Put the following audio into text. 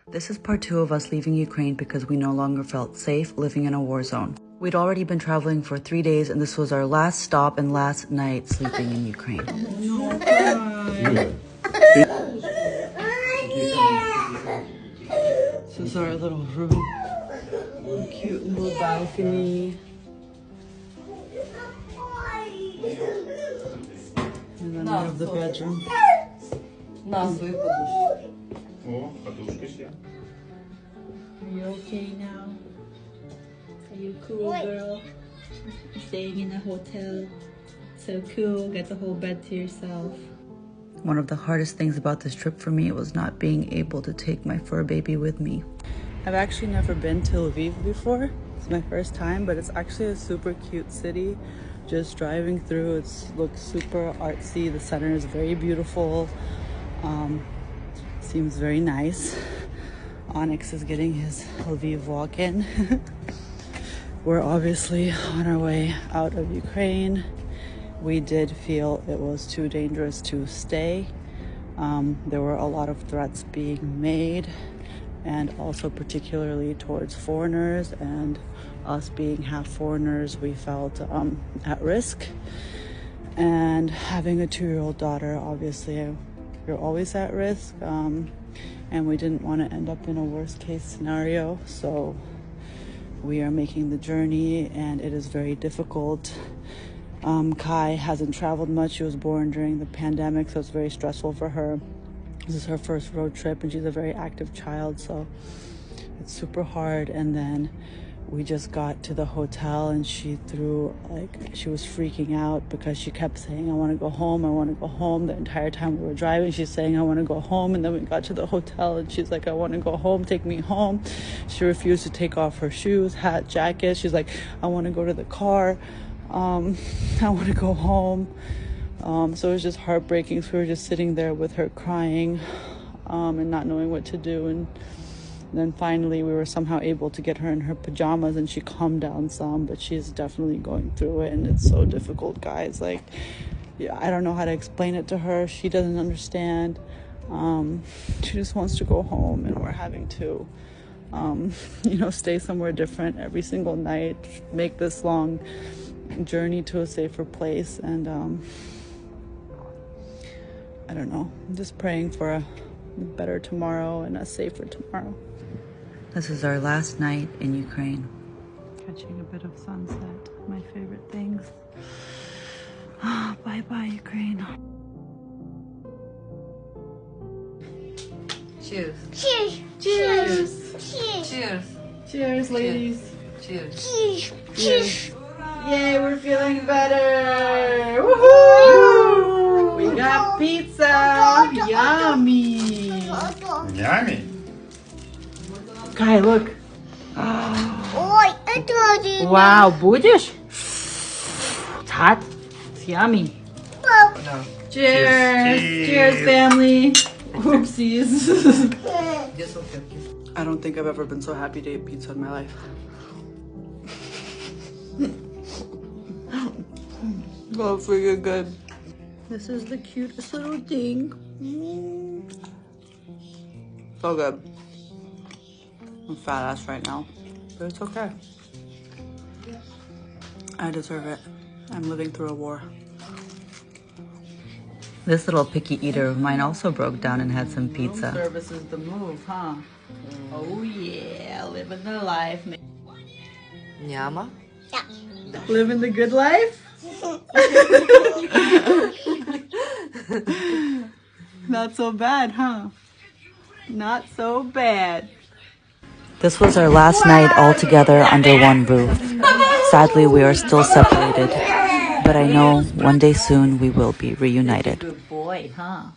This is part 2 of us leaving Ukraine because we no longer felt safe living in a war zone. We'd already been traveling for 3 days and this was our last stop and last night sleeping in Ukraine. This is our little room. Cute little balcony. And then we have the bedroom. Are you okay now? Are you cool, girl? Staying in a hotel. So cool, get the whole bed to yourself. One of the hardest things about this trip for me was not being able to take my fur baby with me. I've actually never been to Lviv before. It's my first time, but it's actually a super cute city. Just driving through, it looks super artsy. The center is very beautiful. Seems very nice. Onyx is getting his Lviv walk-in. We're obviously on our way out of Ukraine. We did feel it was too dangerous to stay. There were a lot of threats being made, and also particularly towards foreigners, and us being half foreigners, we felt at risk. And having a 2-year-old daughter, obviously you're always at risk, and we didn't want to end up in a worst case scenario, so we are making the journey, and it is very difficult. Kai hasn't traveled much. She was born during the pandemic, so it's very stressful for her. This is her first road trip, and she's a very active child, so it's super hard. And then we just got to the hotel, and she was freaking out because she kept saying, I want to go home, I want to go home. The entire time we were driving, she's saying, I want to go home. And then we got to the hotel, and she's like, I want to go home, take me home. She refused to take off her shoes, hat, jacket. She's like, I want to go to the car. I want to go home. So it was just heartbreaking. So we were just sitting there with her crying, and not knowing what to do. And then finally we were somehow able to get her in her pajamas, and she calmed down some, but she's definitely going through it, and it's so difficult, guys. Like, yeah, I don't know how to explain it to her. She doesn't understand. She just wants to go home, and we're having to stay somewhere different every single night, make this long journey to a safer place. And I don't know, I'm just praying for a better tomorrow and a safer tomorrow. This is our last night in Ukraine. Catching a bit of sunset, my favorite things. Bye bye, Ukraine. Cheers. Cheers. Cheers. Cheers. Cheers. Cheers, ladies. Cheers. Cheers. Cheers. Yay, we're feeling better. Woohoo! We got pizza. Yummy. Yummy. Kai, look. Ой, это один. Wow, будешь? It's hot. It's yummy. No. Cheers. Cheers. Cheers, family. Oopsies. Just okay. I don't think I've ever been so happy to eat pizza in my life. Oh, freaking good. This is the cutest little thing. So good. I'm fat ass right now, but it's okay. I deserve it. I'm living through a war. This little picky eater of mine also broke down and had some pizza. Room service is the move, huh? Oh yeah, living the life. Nyama? Living the good life? Not so bad, huh? Not so bad. This was our last night all together under one roof. Sadly, we are still separated, but I know one day soon we will be reunited. Good boy, huh?